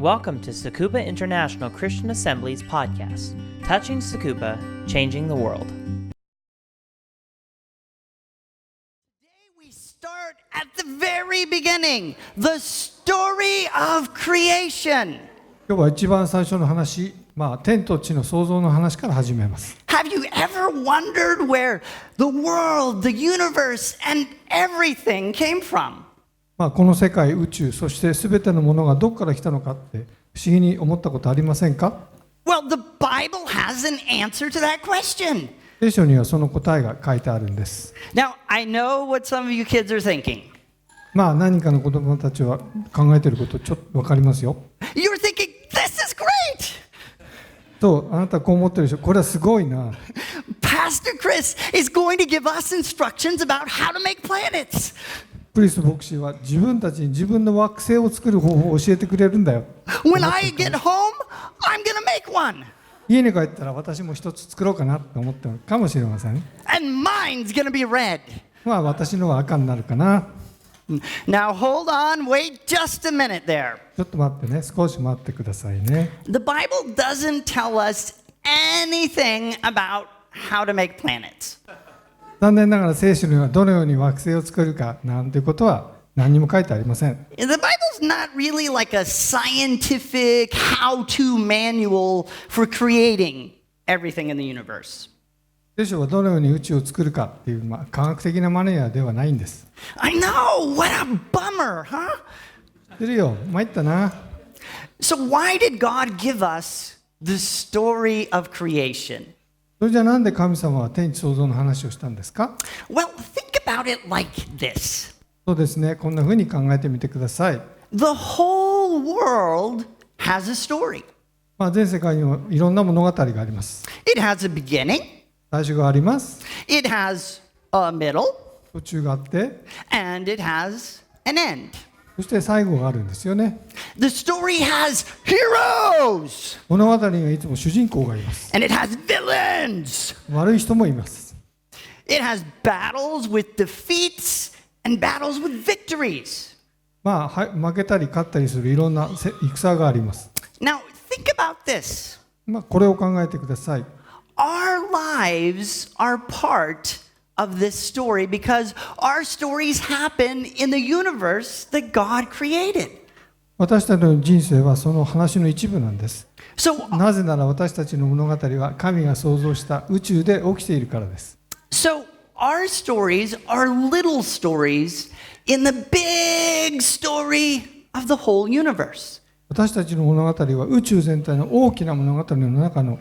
Welcome to Tsukuba International Christian Assembly's podcast, Touching Tsukuba, Changing the World. Today we start at the very beginning, the story of creation. 今日は一番最初の話、天と地の創造の話から始めます。Have you ever wondered where the world, the universe, and everything came from? この世界、宇宙、そしてすべてのものがどこから来たのかって不思議に思ったことありませんか？ Well, the Bible has an answer to that question. 聖書にはその答えが書いてあるんです。Now, I know what some of you kids are thinking. 何かの子供たちは考えていることちょっと分かりますよ。You're thinking, this is great! と、あなたはこう思ってるでしょ。これはすごいな。Pastor Chris is going to give us instructions about how to make planets. クリス牧師は自分たちに自分の惑星を作る方法を教えてくれるんだよ。When I get home, I'm going to make one. 家に帰ったら私も一つ作ろうかなと思ってるかもしれません。And mine's going to be red. 私のは赤になるかな。Now hold on, wait just a minute there. ちょっと待ってね、少し待ってくださいね。The Bible doesn't tell us anything about how to make planets. 残念ながら聖書にはどのように惑星を作るかなんてことは何にも書いてありません。The Bible's not really like a scientific how-to manual for creating everything in the universe. 聖書はどのように宇宙を作るかっていう科学的なマニュアルではないんです。I know, what a bummer, huh? 知ってるよ、参ったな。So why did God give us the story of creation? それじゃあなんで神様は天地創造の話をしたんですか？ Well, think about it like this. そうですね、こんな風に考えてみてください。The whole world has a story. 全世界にもいろんな物語があります。It has a beginning. 最初があります。It has a middle. 途中があって、And it has an end. そして最後があるんですよね。The story has heroes. 物語にはいつも主人公がいます。And it has villains. 悪い人もいます。It has battles with defeats and battles with victories. 負けたり勝ったりするいろんな戦があります。Now, think about this. これを考えてください。Our lives are part of this story because our stories happen in the universe that God created. 私たちの人生はその話の一部なんです。So, なぜなら私たちの物語は神が創造した宇宙で起きているからです。so our stories are little stories in the big story of the whole universe. 私たちの物語は宇宙全体の大きな物語の中の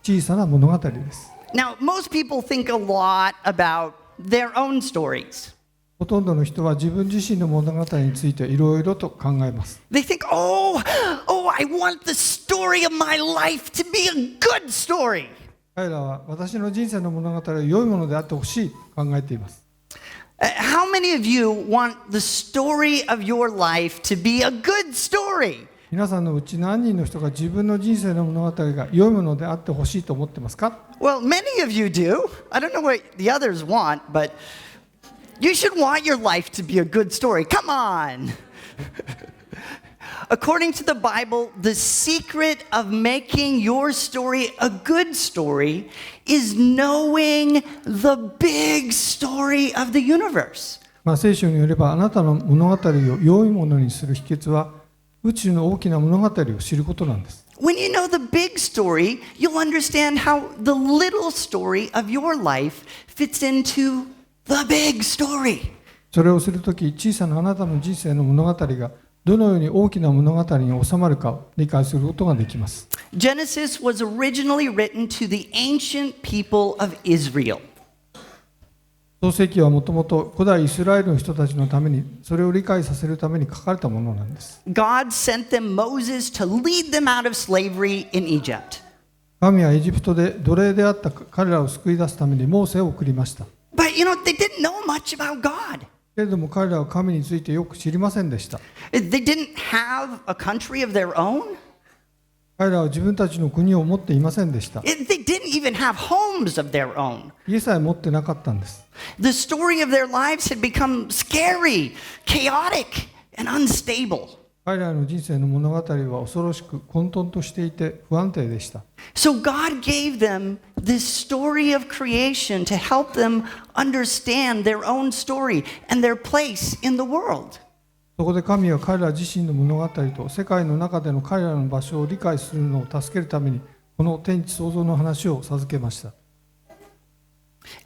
小さな物語です。Now, most people think a lot about their own stories. ほとんどの人は自分自身の物語についていろいろと考えます。They think, I want the story of my life to be a good story. 彼らは私の人生の物語は良いものであってほしいと考えています。How many of you want the story of your life to be a good story? 皆さんのうち何人の人が自分の人生の物語が良いものであってほしいと思ってますか？ Well, many of you do. I don't know what the others want, but you should want your life to be a good story. Come on. According to the Bible, the secret of making your story a good story is knowing the big story of the universe. 聖書によればあなたの物語を良いものにする秘訣は宇宙の大きな物語を知ることなんです。When you know the big story, you'll understand how the little story of your life fits into the big story. それをするとき、小さなあなたの人生の物語がどのように大きな物語に収まるかを理解することができます。Genesis was originally written to the ancient people of Israel. 創世記はもともと古代イスラエルの人たちのために、それを理解させるために書かれたものなんです。God sent them Moses to lead them out of slavery in Egypt. 神はエジプトで奴隷であった彼らを救い出すためにモーセを送りました。But they didn't know much about God. けれども彼らは神についてよく知りませんでした。They didn't have a country of their own. 彼らは自分たちの国を持っていませんでした。They didn't even have homes of their own. 家さえ持ってなかったんです。The story of their lives had become scary, chaotic, and unstable. 彼らの人生の物語は恐ろしく混沌としていて不安定でした。So God gave them this story of creation to help them understand their own story and their place in the world. そこで神は彼ら自身の物語と世界の中での彼らの場所を理解するのを助けるためにこの天地創造の話を授けました。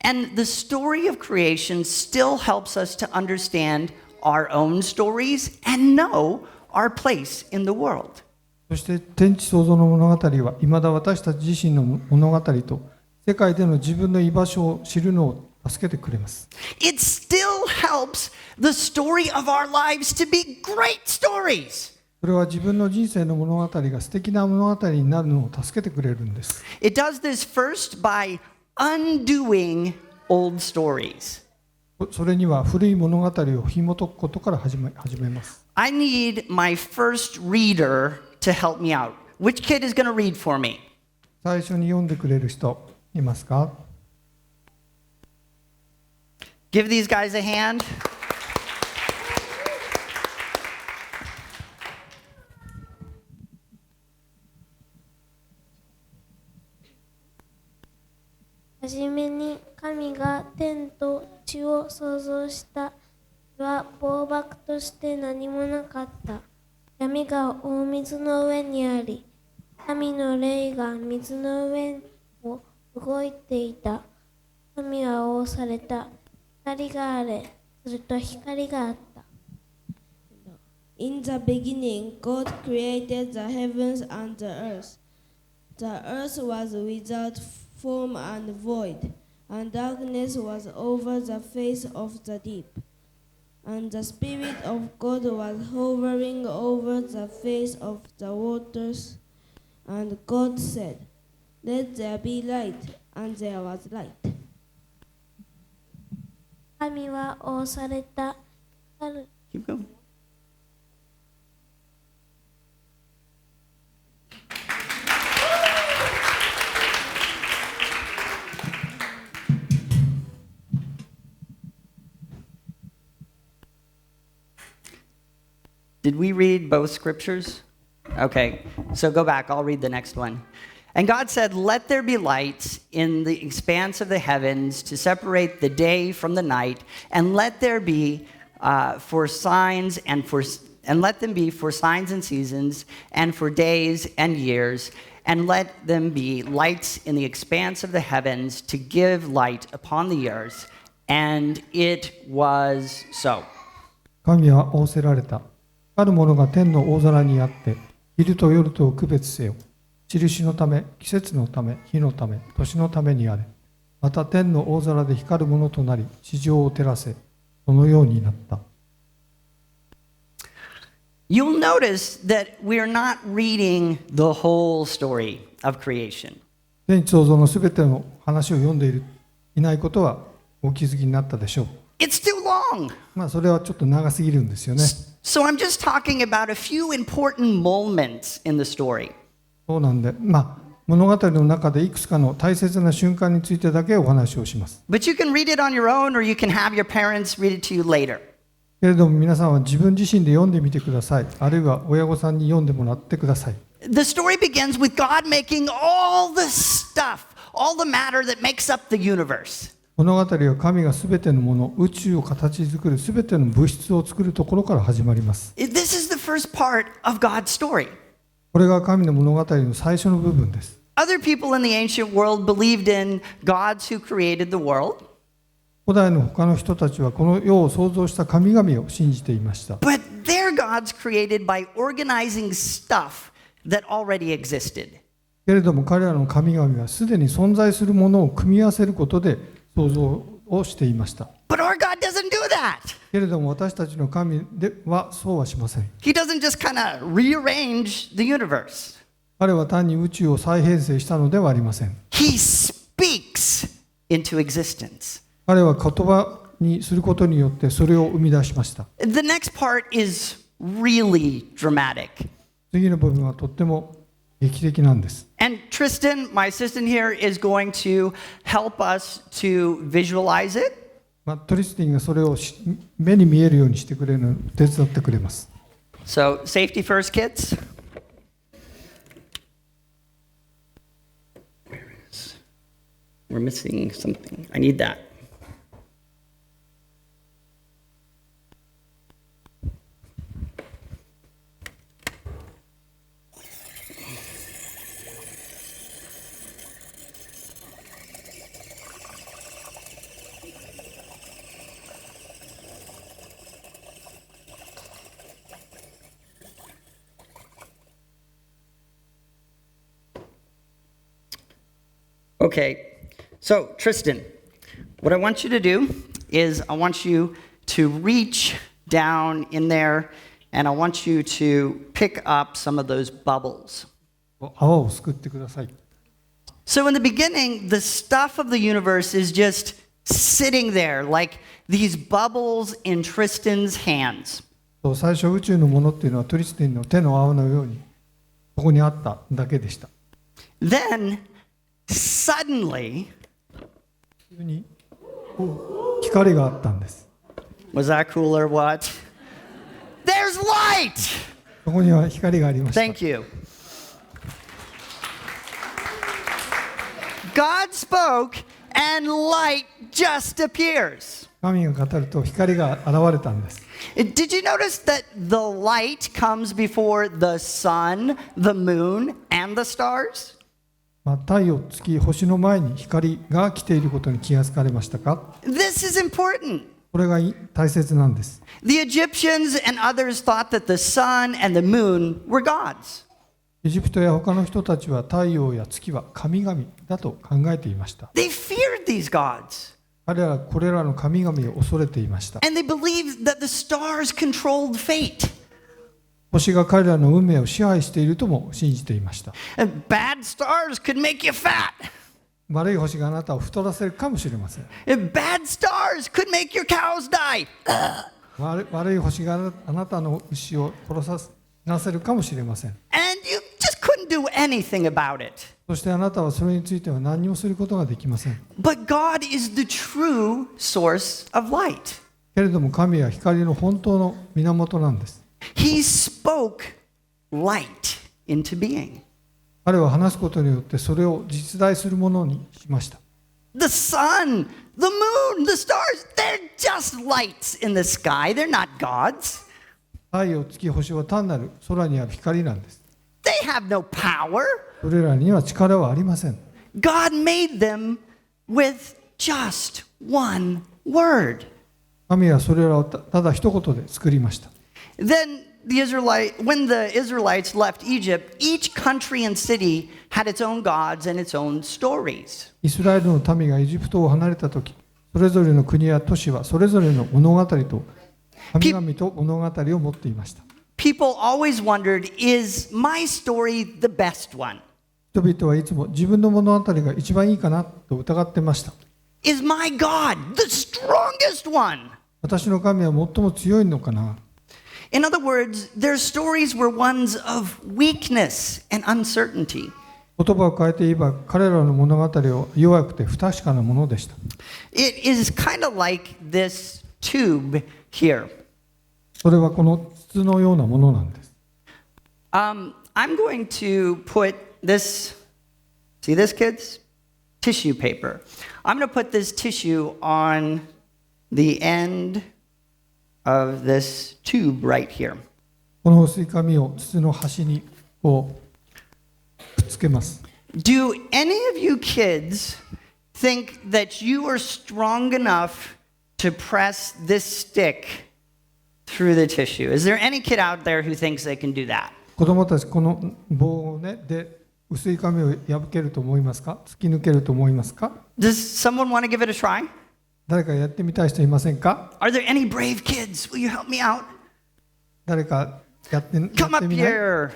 And the story of creation still helps us to understand our own stories and know our place in the world. そして天地創造の物語は未だ私たち自身の物語と世界での自分の居場所を知るのを助けてくれます。It still helps the story of our lives to be great stories. それは自分の人生の物語が素敵な物語になるのを助けてくれるんです。It does this first by undoing old stories. それには古い物語を紐解くことから始めます。I need my first reader to help me out. Which kid is going to read for me? 最初に読んでくれる人いますか？ Give these guys a hand.「はじめに神が天と地を創造した日は暴漠として何もなかった。闇が大水の上にあり、神の霊が水の上を動いていた。神は仰された。光があれ。すると光があった。In the beginning, God created the heavens and the earth. The earth was without form and void, and darkness was over the face of the deep. And the Spirit of God was hovering over the face of the waters. And God said, "Let there be light," and there was light. 神は仰された。 Keep going. Did we read both scriptures? Okay, so go back. I'll read the next one. And God said, "Let there be lights in the expanse of the heavens to separate the day from the night, and let there be for signs and let them be for signs and seasons, and for days and years, and let them be lights in the expanse of the heavens to give light upon the earth." And it was so. 神は仰せられた。あるものが天の大空にあって、昼と夜とを区別せよ。印のため、季節のため、日のため、年のためにあれ。また天の大空で光るものとなり、地上を照らせ。そのようになった。You'll notice that we're not reading the whole story of creation. 天地創造のすべての話を読んでいないことはお気づきになったでしょう。It's too long. それはちょっと長すぎるんですよね。So I'm just talking about a few important moments in the story. そうなんで、物語の中でいくつかの大切な瞬間についてだけお話をします。But you can read it on your own, or you can have your parents read it to you later. けれども皆さんは自分自身で読んでみてください。あるいは親御さんに読んでもらってください。The story begins with God making all the stuff, all the matter that makes up the universe. 物語は神がすべてのもの、宇宙を形作るすべての物質を作るところから始まります。This is the first part of God's story. これが神の物語の最初の部分です。Other people in the ancient world believed in gods who created the world. 古代の他の人たちはこの世を創造した神々を信じていました。But their gods created by organizing stuff that already existed. けれども彼らの神々はすでに存在するものを組み合わせることで創造をしていました。But our God doesn't do that. けれども私たちの神ではそうはしません。He doesn't just kind of rearrange the universe. 彼は単に宇宙を再編成したのではありません。He speaks into existence. 彼は言葉にすることによってそれを生み出しました。The next part is really dramatic. 次の部分はとっても劇的なんです。And Tristan, my assistant here, is going to help us to visualize it. トリスティンがそれを目に見えるようにしてくれるのを手伝ってくれます。So, safety first, kids. We're missing something. I need that. Okay, so Tristan, what I want you to do is I want you to reach down in there and I want you to pick up some of those bubbles. 泡をすくってください。 So in the beginning, the stuff of the universe is just sitting there like these bubbles in Tristan's hands. 最初宇宙のものっていうのはトリスティンの手の泡のようにここにあっただけでした。 Then, suddenly, 急に光があったんです。 was that cool or what? There's light! そこには光がありました。 Thank you. God spoke and light just appears. 神が語ると光が現れたんです。 Did you notice that the light comes before the sun, the moon, and the stars? 太陽、月、星の前に光が来ていることに気がつかれましたか？ This is important. これが大切なんです。 The Egyptians and others thought that the sun and the moon were gods. エジプトや他の人たちは太陽や月は神々だと考えていました。 They feared these gods. 彼らはこれらの神々を恐れていました。 And they believed that the stars controlled fate. 星が彼らの運命を支配しているとも信じていました。 And bad stars could make you fat. 悪い星があなたを太らせるかもしれません。 And bad stars could make your cows die. 悪い星があなたの牛を殺させるかもしれません。 And you just couldn't do anything about it. そしてあなたはそれについては何もすることができません。 But God is the true source of light. けれども神は光の本当の源なんです。 He spoke light into being. 彼は話すことによってそれを実在するものにしました。 The sun, the moon, the stars, they're just lights in the sky. They're not gods. 太陽、月、星は単なる空にある光なんです。 They have no power. それらには力はありません。 God made them with just one word. 神はそれらをただ一言で作りました。 Then when the Israelites left Egypt, each country and city had its own gods and its own stories. イスラエルの民がエジプトを離れたとき、それぞれの国や都市はそれぞれの物語と神々と物語を持っていました。 People always wondered, is my story the best one? 人々はいつも自分の物語が一番いいかなと疑ってました。 Is my God the strongest one? 私の神は最も強いのかな。 In other words, their stories were ones of weakness and uncertainty. 言葉を変えて言えば彼らの物語は弱くて不確かなものでした。 It is kind of like this tube here. それはこの筒のようなものなんです。I'm going to put this, see this, kids? Tissue paper. I'm going to put this tissue on the end of this tube right here. この薄い紙を筒の端にこうくっつけます。 Do any of you kids think that you are strong enough to press this stick through the tissue? Is there any kid out there who thinks they can do that? 子供たちこの棒をねで薄い紙を破けると思いますか？突き抜けると思いますか？ Does someone want to give it a try? 誰かやってみたい人いませんか？ Are there any brave kids? Will you help me out? 誰かやってみ Come up ない？ here.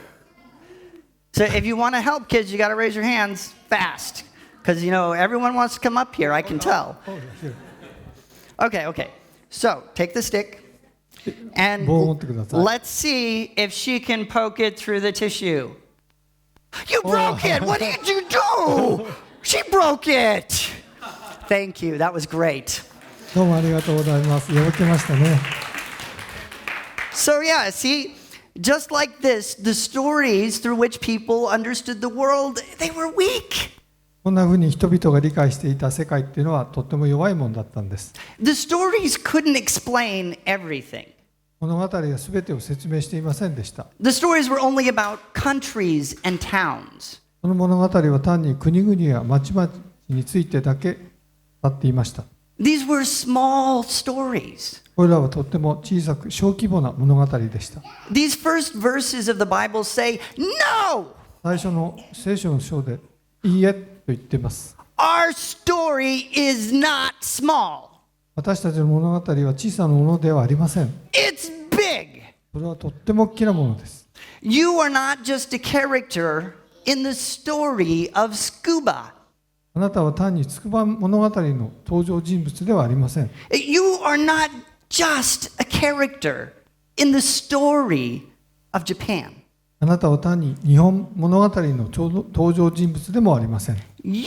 So if you want to help kids, you got to raise your hands fast. Because, you know, everyone wants to come up here, I can tell. Okay. So take the stick and 棒を持ってください。 let's see if she can poke it through the tissue. You broke it! What did you do? She broke it! Thank you. That was great. どうもありがとうございます。破けましたね。 So yeah, see, Just like this, the stories through which people understood the world, they were weak. こんなふうに人々が理解していた世界っていうのはとっても弱いものだったんです。The stories couldn't explain everything. 物語が全てを説明していませんでした。The stories were only about countries and towns. この物語は単に国々や町々についてだけ語っていました。These were small stories. これらはとっても小さく小規模な物語でした。These first verses of the Bible say, No! 最初の聖書の章でいいえと言っています。Our story is not small. 私たちの物語は小さなものではありません。It's big. それはとっても大きなものです。You are not just a character in the story of Tsukuba. あなたは単につくば物語の登場人物ではありません。You are not just a character in the story of Japan. あなたは単に日本物語の登場人物でもありません。You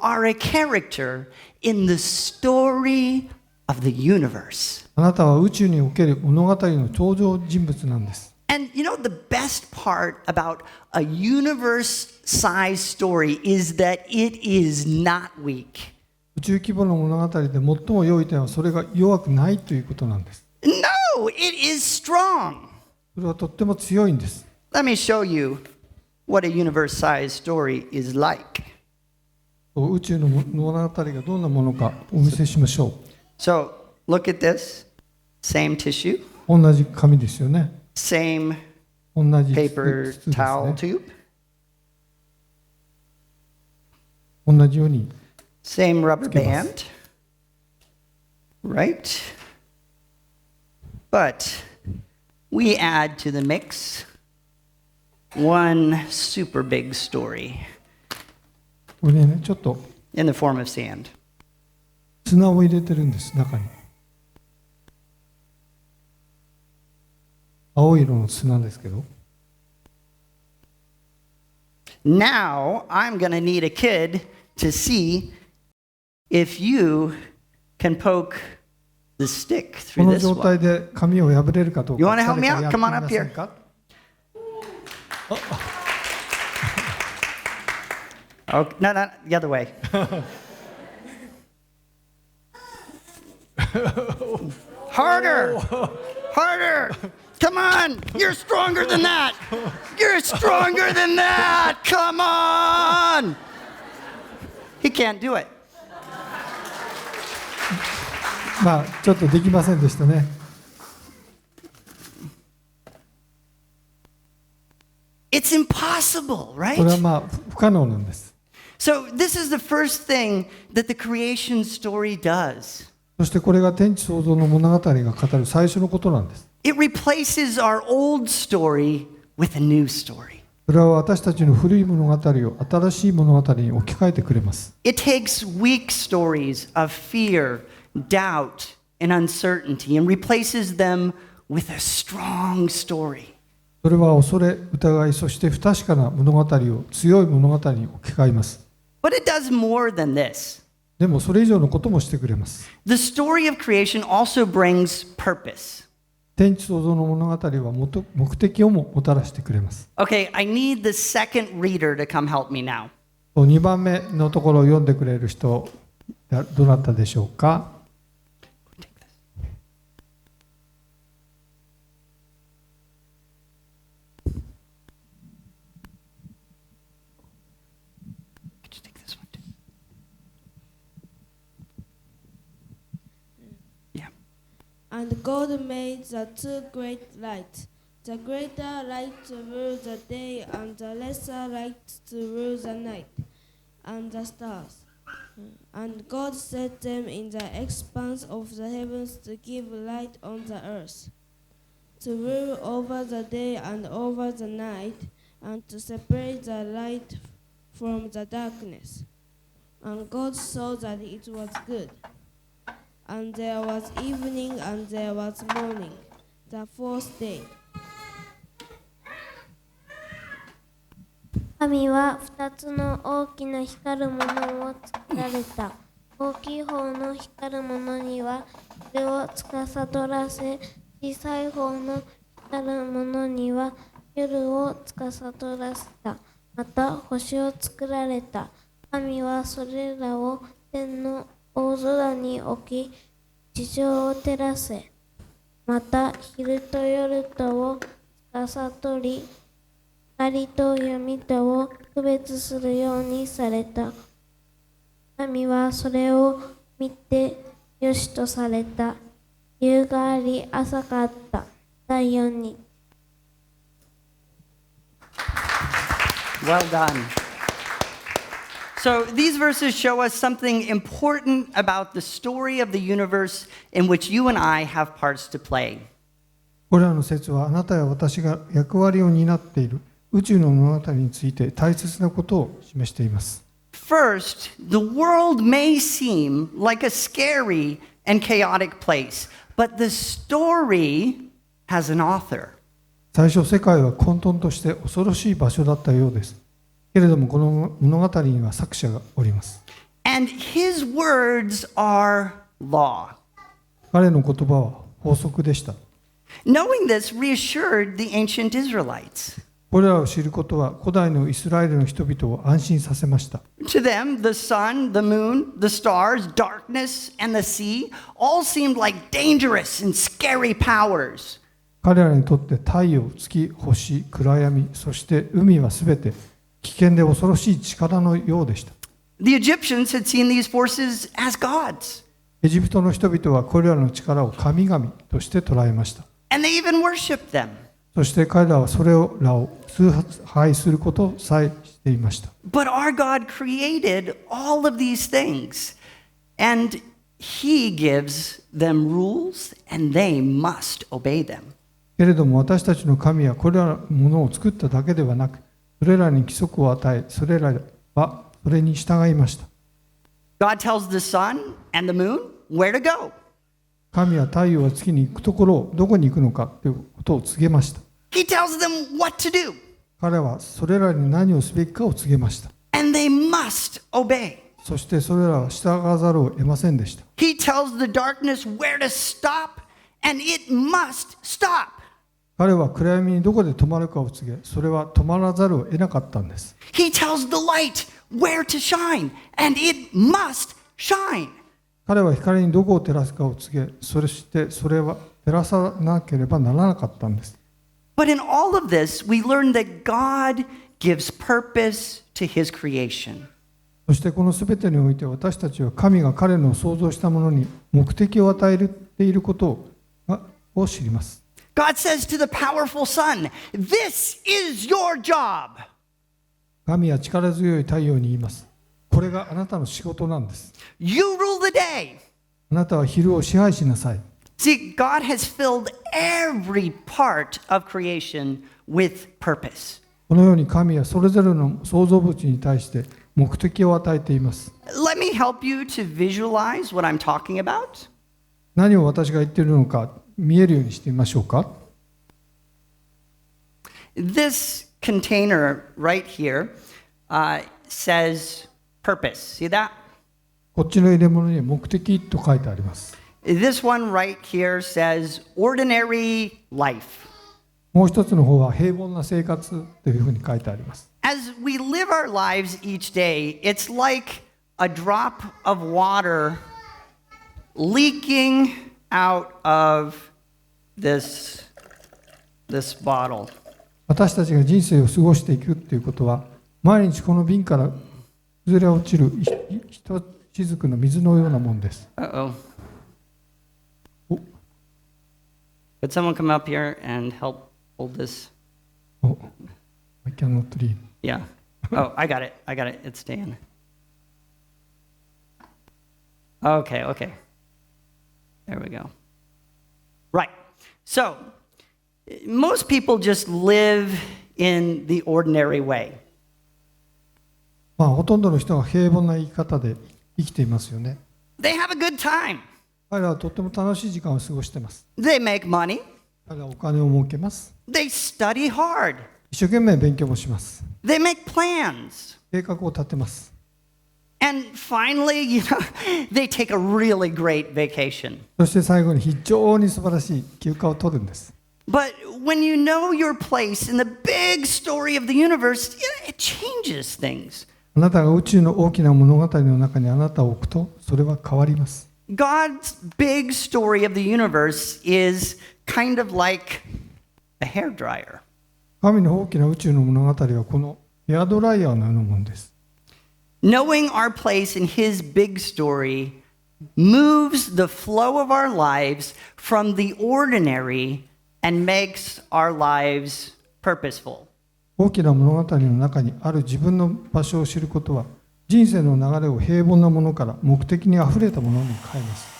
are a character in the story of the universe. あなたは宇宙における物語の登場人物なんです。And you know, the best part about a universe-sized story is that it is not weak. 宇宙規模の物語で最も良い点はそれが弱くないということなんです。No, it is strong. それはとっても強いんです。Let me show you what a universe-sized story is like. 宇宙の物語がどんなものかお見せしましょう。So, look at this. Same tissue, 同じ紙ですよね。same 同じ paper 筒です towel ね。 tube, 同じように same rubber つけます。 band, right? But we add to the mix one super big story これね、ちょっと in the form of sand. 砂を入れてるんです、中に。青色の砂ですけど。Now I'm going to need a kid to see if you can poke the stick こ through の this 状 one. 態で紙を破れるかどうか。 You wanna help me 誰 out? かやって Come み on ま up せ here. んか？ Oh, no, no, the other way. Harder! Harder! Come on! You're stronger than that! You're stronger than that! Come on! He can't do it. まあちょっとできませんでしたね。It's impossible, これは right? まあ不可能なんです。 So, this is the first thing that the creation story does. そしてこれが天地創造の物語が語る最初のことなんです。It replaces our old story with a new story. それは私たちの古い物語を新しい物語に置き換えてくれます。It takes weak stories of fear, doubt, and uncertainty and replaces them with a strong story. それは恐れ、疑い、そして不確かな物語を強い物語に置き換えます。But it does more than this. でもそれ以上のこともしてくれます。The story of creation also brings purpose. 天地創造の物語は目的をももたらしてくれます。Okay, I need the second reader to come help me now. 2番目のところを読んでくれる人、どなたでしょうか。And God made the two great lights, the greater light to rule the day, and the lesser light to rule the night, and the stars. And God set them in the expanse of the heavens to give light on the earth, to rule over the day and over the night, and to separate the light from the darkness. And God saw that it was good. And there was evening and there was morning, the fourth day. 神は2つの大きな光るものを作られた。大きい方の光るものにはそれを司らせ、小さい方のたる者には夜を司らせた。また星を作られた。神はそれらを天の大空に置き、地上を照らせ。また昼と夜とを司り、光と闇とを区別するようにされた。神はそれを見てよしとされた。夕があり朝があった。第4日。Well done. So these verses show us something important about the story of the universe in which you and I have parts to play. これらの説はあなたや私が役割を担っている宇宙の物語について大切なことを示しています。First, the world may seem like a scary and chaotic place, but the story has an author. 最初、世界は混沌として恐ろしい場所だったようです。けれども、この物語には作者がおります。And his words are law. 彼の言葉は法則でした。Knowing this reassured the ancient Israelites. これらを知ることは古代のイスラエルの人々を安心させました。To them, the sun, the moon, the stars, darkness, and the sea all seemed like dangerous and scary powers. 彼らにとって太陽、月、星、暗闇、そして海はすべて危険で恐ろしい力のようでした。The Egyptians had seen these forces as gods. エジプトの人々はこれらの力を神々として捉えました。And they even worshipped them. そして彼らはそれらを崇拝することさえしていました。But our God created all of these things, and He gives them rules, and they must obey them. けれども私たちの神はこれらのものを作っただけではなく、それらに規則を与え、それらはそれに従いました。God tells the sun and the moon where to go. 神は太陽は月に行くところをどこに行くのかということを告げました。He tells them what to do. 彼はそれらに何をすべきかを告げました。And they must obey. そしてそれらは従わざるを得ませんでした。He tells the darkness where to stop, and it must stop. 彼は暗闇にどこで止まるかを告げ、それは止まらざるを得なかったんです。He tells the light where to shine, and it must shine. 彼は光にどこを照らすかを告げ、そしてそれは照らさなければならなかったんです。But in all of this, we learn that God gives purpose to His creation. そしてこのすべてにおいて私たちは神が彼の創造したものに目的を与えていることを知ります。God says to the powerful sun, "This is your job." 神は力強い太陽に言います。これがあなたの仕事なんです。You rule the day. あなたは昼を支配しなさい。See, God has filled every part of creation with purpose. このように神はそれぞれの創造物に対して目的を与えています。Let me help you to visualize what I'm talking about. 何を私が言っているのか見えるようにしてみましょうか。This container right here says purpose. See that? こっちの入れ物には目的と書いてあります。This one right here says ordinary life. もう一つの方は平凡な生活というふうに書いてあります。As we live our lives each day, it's like a drop of water leaking out of this bottle. 私たちが人生を過ごしていくということは、毎日この瓶から崩れ落ちる一雫の水のようなものです。Uh-oh. Could someone come up here and help hold this? Oh, I cannot read. Yeah. Oh, I got it. It's Dan. Okay. There we go. Right. So, most people just live in the ordinary way. ほとんどの人が平凡な生き方で生きていますよね。They have a good time. 彼らはとっても楽しい時間を過ごしています。They make money. 彼らはお金を儲けます。They study hard. 一生懸命勉強もします。They make plans. 計画を立てます。And finally, they take a really great vacation. そして最後に非常に素晴らしい休暇を取るんです。But when you know your place in the big story of the universe, it changes things. あなたが宇宙の大きな物語の中にあなたを置くと、それは変わります。God's big story of the universe is kind of like a hair dryer. 神の大きな宇宙の物語はこのヘアドライヤーのようなものです。Knowing our place in His big story moves the flow of our lives from the ordinary and makes our lives purposeful. 大きな物語の中にある自分の場所を知ることは、人生の流れを平凡なものから目的にあふれたものに変えます。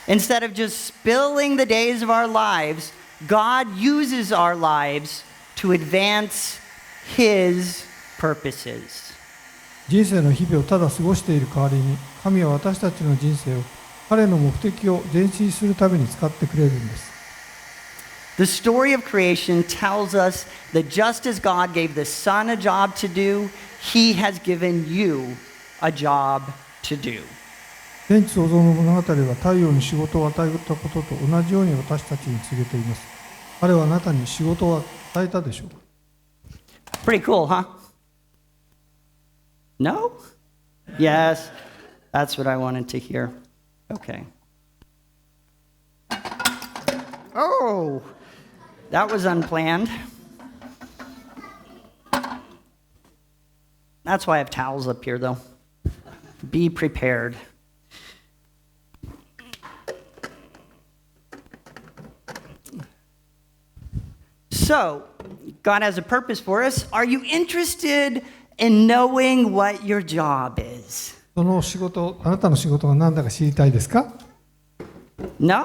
Instead of just spilling the days of our lives, God uses our lives to advance His purposes. 人生の日々をただ過ごしている代わりに、神は私たちの人生を彼の目的を前進するために使ってくれるんです。The story of creation tells us that just as God gave the sun a job to do, He has given you a job to do. 天地創造の物語は太陽に仕事を与えたことと同じように私たちに告げています。彼はあなたに仕事を与えたでしょうか。 Pretty cool, huh? No? Yes, that's what I wanted to hear. Okay. Oh, that was unplanned. That's why I have towels up here, though. Be prepared. So, God has a purpose for us. Are you interested in knowing what your job is? その仕事、あなたの仕事が何だか知りたいですか？ No?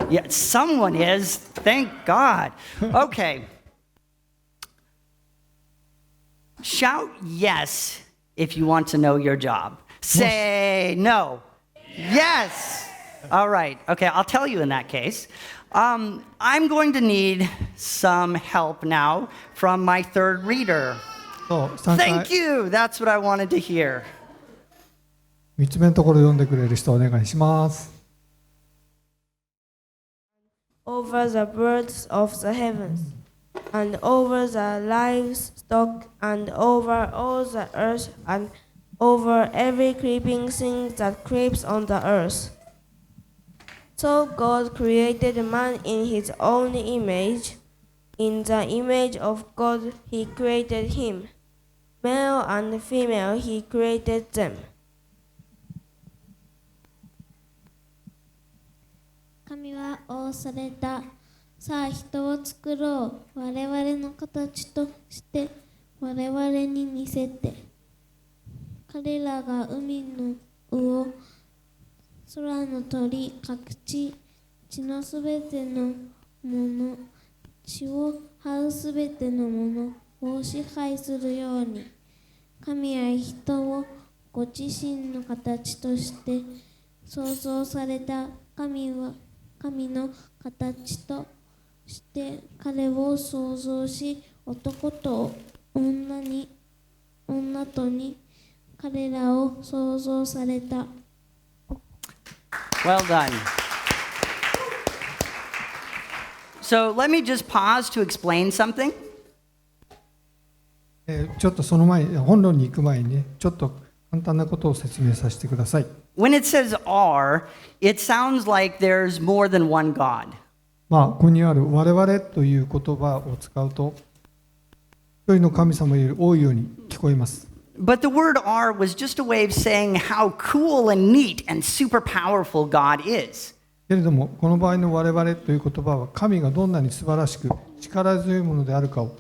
Yeah, someone is. Thank God. Okay. Shout yes if you want to know your job. Say no. Yes. All right. Okay, I'll tell you in that case. I'm going to need some help now from my third reader. そう、3 Thank you. That's what I wanted to hear. 3つ目のところ読んでくれる人お願いします。over the birds of the heavens, and over the livestock, and over all the earth, and over every creeping thing that creeps on the earth. So God created man in His own image. In the image of God He created him. Male and female He created them. 神は仰された。さあ人を作ろう。我々の形として我々に似せて。彼らが海の魚、空の鳥、各地、地のすべてのもの、地を這うすべてのものを支配するように。神は人をご自身の形として創造された。神の形として彼を創造し、男と女とに彼らを創造された。Well done. So let me just pause to explain something. ちょっとその前に本論に行く前にね、ちょっと簡単なことを説明させてください。When it says are, it sounds like there's more than one God. ここにある我々という言葉を使うと、一人の神様より多いように聞こえます。But the word are was just a way of saying how cool and neat and super powerful God is. けれども、この場合の我々という言葉は神がどんなに素晴らしく力強いものであるかを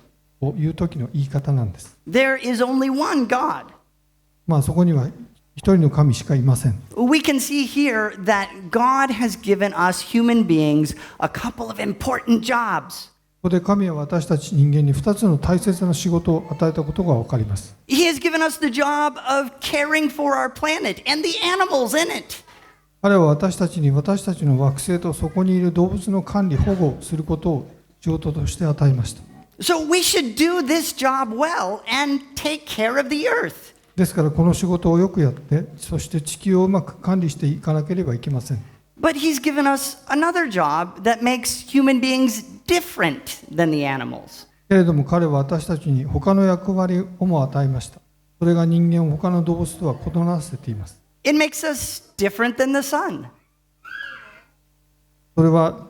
言う時の言い方なんです。There is only one God. そこには一人の神しかいません。We can see here that God has given us human beings a couple of important jobs. ここで神は私たち人間に2つの大切な仕事を与えたことが分かります。He has given us the job of caring for our planet and the animals in it. 彼は私たちに私たちの惑星とそこにいる動物の管理・保護をすることを仕事として与えました。So we should do this job well and take care of the earth. ですからこの仕事をよくやって、そして地球をうまく管理していかなければいけません。But he's given us another job that makes human beings different than the animals. けれども彼は私たちに他の役割をも与えました。それが人間を他の動物とは異ならせています。It makes us different than the sun. それは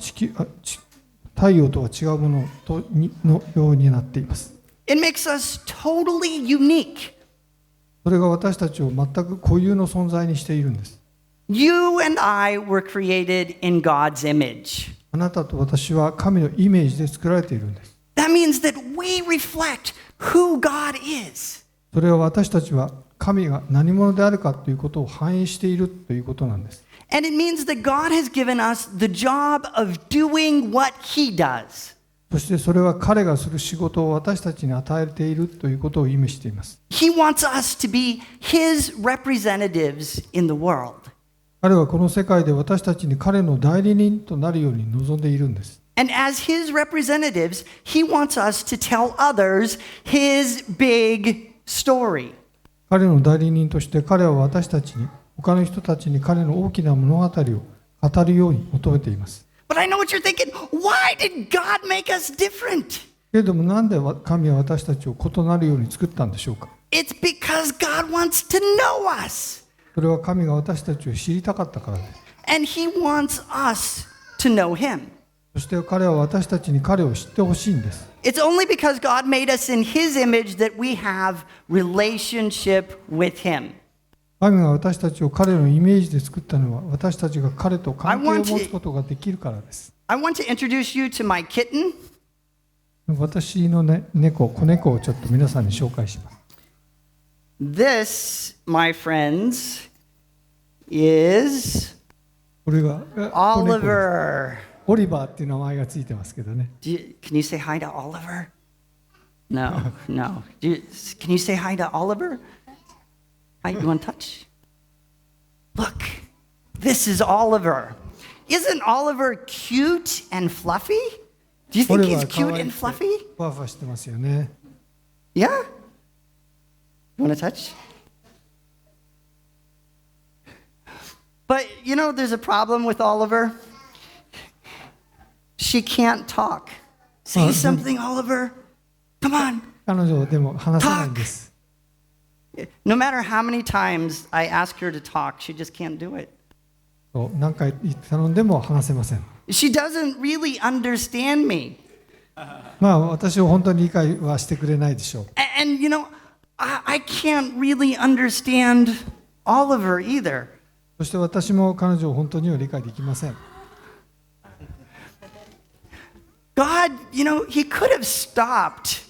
太陽とは違うもののようになっています。It makes us totally unique. それが私たちを全く固有の存在にしているんです。You and I were created in God's image. あなたと私は神のイメージで作られているんです。That means that we reflect who God is. それは私たちは神が何者であるかということを反映しているということなんです。And it means that God has given us the job of doing what He does. そしてそれは彼がする仕事を私たちに与えているということを意味しています。He wants us to be His representatives in the world. 彼はこの世界で私たちに彼の代理人となるように望んでいるんです。And as His representatives, He wants us to tell others His big story. 彼の代理人として彼は私たちに他の人たちに彼の大きな物語を語るように求めています。But I know what you're thinking. Why did God make us different? けれどもなんで神は私たちを異なるように作ったんでしょうか。 It's because God wants to know us. それは神が私たちを知りたかったからです。And He wants us to know Him. そして彼は私たちに彼を知ってほしいんです。It's only because God made us in His image that we have relationship with Him. 神が私たちを彼のイメージで作ったのは私たちが彼と関係を持つことができるからです。I want to introduce you to my kitten. 私の、子猫をちょっと皆さんに紹介します。This, my friends, is これが子猫です。 Oliver. オリバーっていう名前がついてますけどね。Can you say hi to Oliver? No, no. Can you say hi to Oliver? Hi, you want to touch? Look, this is Oliver. Isn't Oliver cute and fluffy? Do you think he's cute and fluffy? ふわふわしてますよね。Yeah? You want to touch? But you know, there's a problem with Oliver. She can't talk. Say something, Oliver. Come on. 彼女でも話せないんです。No matter how many times I ask her to talk, she just can't do it. 何回頼んでも話せません。She doesn't really understand me. まあ私を本当に理解はしてくれないでしょう。And you know, I can't really understand Oliver either. そして私も彼女を本当には理解できません。God, you know, He could have stopped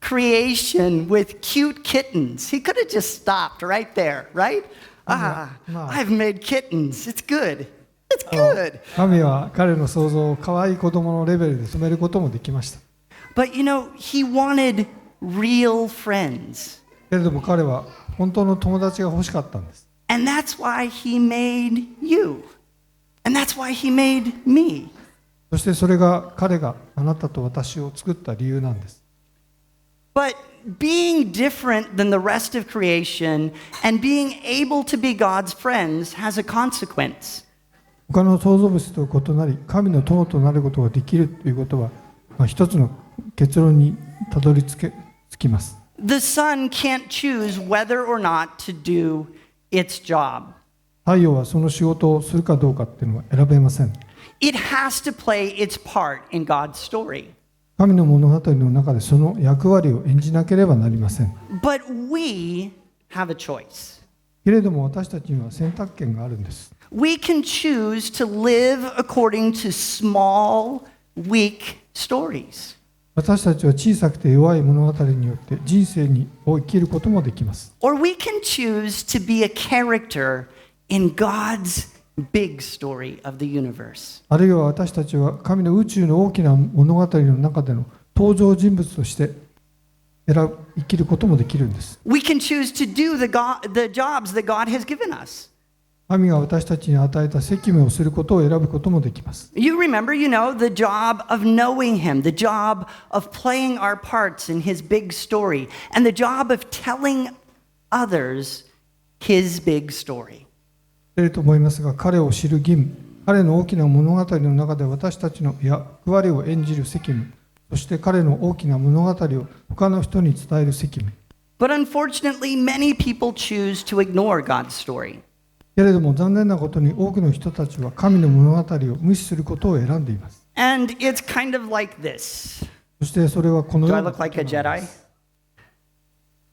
creation with cute kittens. He could have just stopped right there, right? I've made kittens. It's good. It's good. 神は彼の想像を可愛い子供のレベルで止めることもできました。But you know, He wanted real friends. けれども彼は本当の友達が欲しかったんです。And that's why He made you. And that's why He made me. そしてそれが彼があなたと私を作った理由なんです。But being different than the rest of creation and being able to be God's friends has a consequence. 他の創造物と異なり、神の友となることができるということは、一つの結論にたどり着きます。The sun can't choose whether or not to do its job. 太陽はその仕事をするかどうかっていうのは選べません。It has to play its part in God's story. 神の物語の中でその役割を演じなければなりません。But we have a choice. けれども私たちには選択権があるんです。We can choose to live according to small, weak stories. 私たちは小さくて弱い物語によって人生を生きることもできます。Or we can choose to be a character in God's big story of the universe. あるいは私たちは神の宇宙の大きな物語の中での登場人物として生きることもできるんです。We can choose to do the jobs that God has given us. 神が私たちに与えた責務をすることを選ぶこともできます。You remember, the job of knowing Him, the job of playing our parts in His big story, and the job of telling others His big story. 知っていると思いますが、彼を知る義務、彼の大きな物語の中で私たちの役割を演じる責務、そして彼の大きな物語を他の人に伝える責務。But unfortunately, many people choose to ignore God's story. けれども残念なことに多くの人たちは神の物語を無視することを選んでいます。And it's kind of like this. そしてそれはこの Do よ I うな look like a Jedi?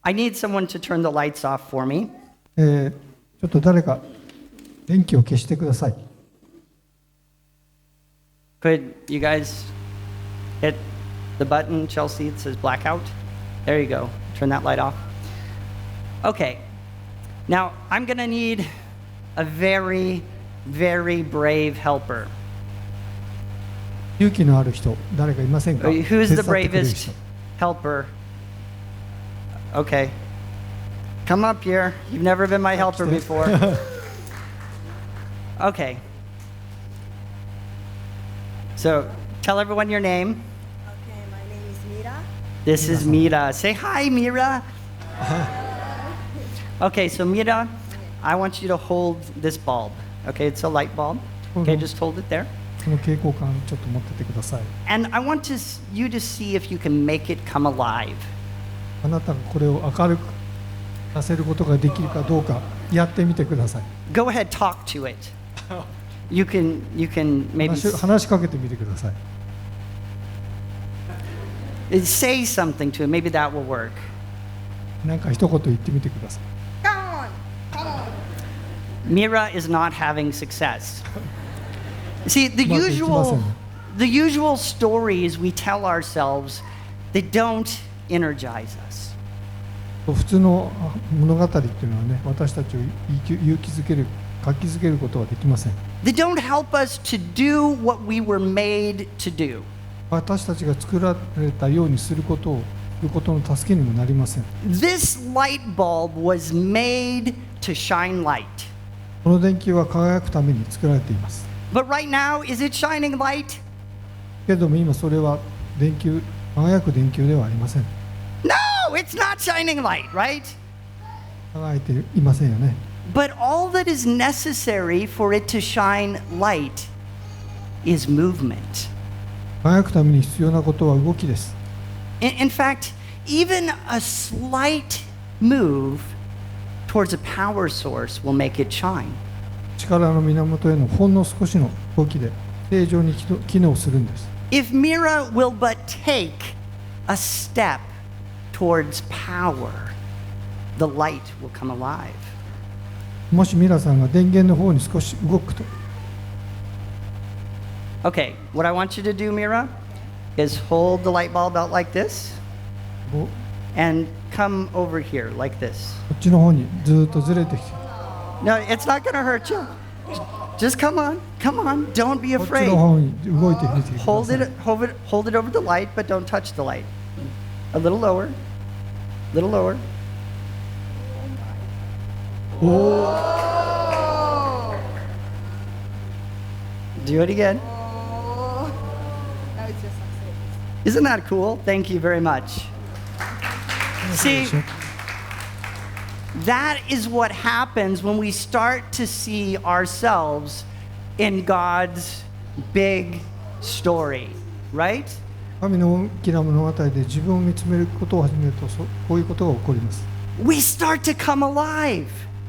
I need someone to turn the lights off for me. ちょっと誰か電気を消してください。Could you guys hit the button, Chelsea? It says blackout. There you go. Turn that light off. Okay. Now, I'm going to need a very, very brave helper. 勇気のある人、誰かいませんか？ Who's the 手伝ってくれる bravest 人。 helper? Okay. Come up here. You've never been my helper before. Okay. So, tell everyone your name. Okay, my name is Mira. This is Mira. Say hi, Mira. Okay, so Mira, I want you to hold this bulb. Okay, it's a light bulb. Okay, just hold it there. その蛍光管ちょっと持っててください。 And I want you to see if you can make it come alive. あなたがこれを明るくさせることができるかどうかやってみてください。 Go ahead, talk to it. You can maybe 話しかけてみてください。 say something to it. Maybe that will work. なんか一言言ってみてください。 Mira is not having success. See, the うまくいきませんね。 usual stories we tell ourselves, they don't energize us. 普通の物語っていうのはね、私たちを勇気づける、活気づけることはできません。 They don't help us to do what we were made to do. 私たちが作られたようにすることをすることの助けにもなりません。 This light bulb was made to shine light. この電球は輝くために作られています。 But right now, is it shining light? けれども今それは輝く電球ではありません。 No, it's not shining light, right? 輝いていませんよね。 But all that is necessary for it to shine light is movement. 輝くために必要なことは動きです。 In fact, even a slight move towards a power source will make it shine. 力の源へのほんの少しの動きで正常に機能するんです。 If Mira will but take a step towards power, the light will come alive. もしミラさんが電源の方に少し動くと、 Okay, what I want you to do, Mira, is hold the light bulb out like this こ and come over here like this. っちの方にずっとずれてきて、 No, it's not going to hurt you. Just come on, don't be こっち afraid. の方に動いてみてくだ Hold さい。 hold it over the light, but don't touch the light. A little lower, little lower. Do it again. Now it's just success. Isn't that cool? Thank you very much. See, that is what happens when we start to see ourselves in God's big story, right? 神の大きな物語で自分を見つめることを始めるとこういうことが起こります。 We start to come alive.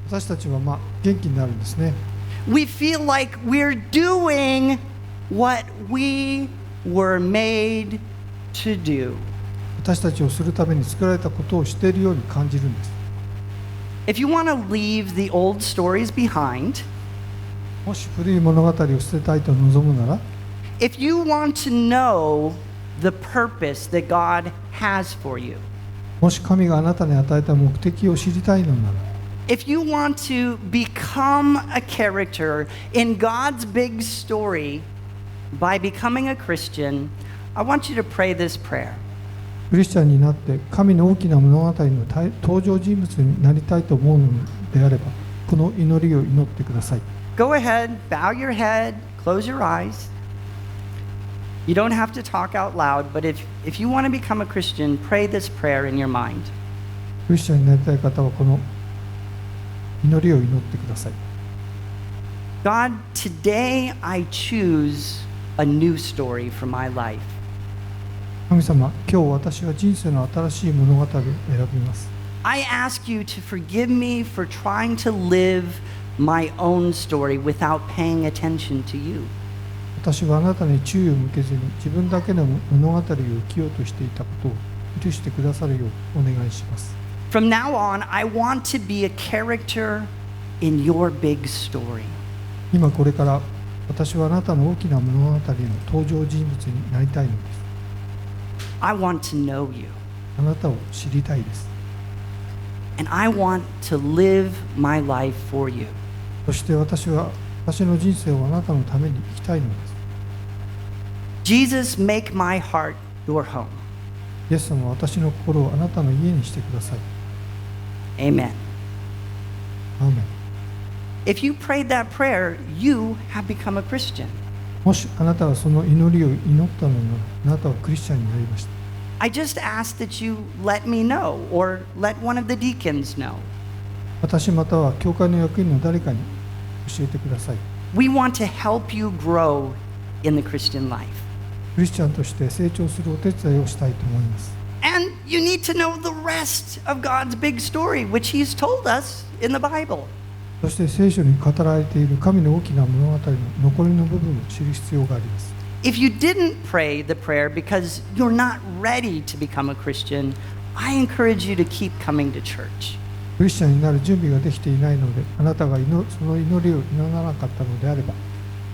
私たちは元気になるんですね。 We feel like we're doing what we were made to do. 私たちをするために作られたことをしているように感じるんです。 If you want to leave the old stories behind, もし古い物語を捨てたいと望むなら、 if you want to know the purpose that God has for you, もし神があなたに与えた目的を知りたいのなら、 if you want to become a character in God's big story by becoming a Christian, I want you to pray this prayer. クリスチャンになって神の大きな物語の登場人物になりたいと思うのであれば、この祈りを祈ってください。 Go ahead, bow your head, close your eyes. You don't have to talk out loud, but if you want to become a Christian, pray this prayer in your mind. クリスチャンになりたい方はこの祈りを祈ってください。 God, today I choose a new story for my life. 神様、今日私は人生の新しい物語を選びます。 I ask you to forgive me for trying to live my own story without paying attention to you. 私はあなたに注意を向けずに自分だけの物語を生きようとしていたことを許してくださるようお願いします。 From now on, I want to be a character in your big story. 今これから私はあなたの大きな物語の登場人物になりたいのです。 I want to know you, あなたを知りたいです。 and I want to live my life for you. そして私は私の人生をあなたのために生きたいのです。 Jesus, make my heart your home. イエス様は私の心をあなたの家にしてください。 Amen. アーメン。 If you prayed that prayer, you have become a Christian. もしあなたはその祈りを祈ったのなら、あなたはクリスチャンになりました。 I just ask that you let me know or let one of the deacons know. 私または教会の役員の誰かに教えてください。 We want to help you grow in the Christian life. クリスチャンとして成長するお手伝いをしたいと思います。 And you need to know the rest of God's big story, which He's told us in the Bible. そして聖書に語られている神の大きな物語の残りの部分を知る必要があります。 If you didn't pray the prayer because you're not ready to become a Christian, I encourage you to keep coming to church. クリスチャンになる準備ができていないので、あなたがその祈りを祈らなかったのであれば、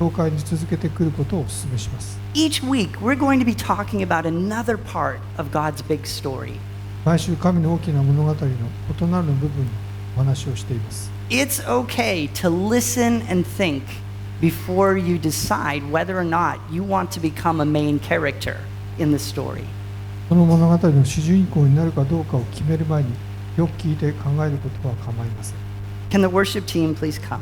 教会に続けてくることをお勧めします。 Each week, we're going to be talking about another part of God's big story. 毎週神の大きな物語の異なる部分のお話をしています。 It's okay to listen and think before you decide whether or not you want to become a main character in the story. その物語の主人公になるかどうかを決める前によく聞いて考えることは構いません。 Can the worship team please come?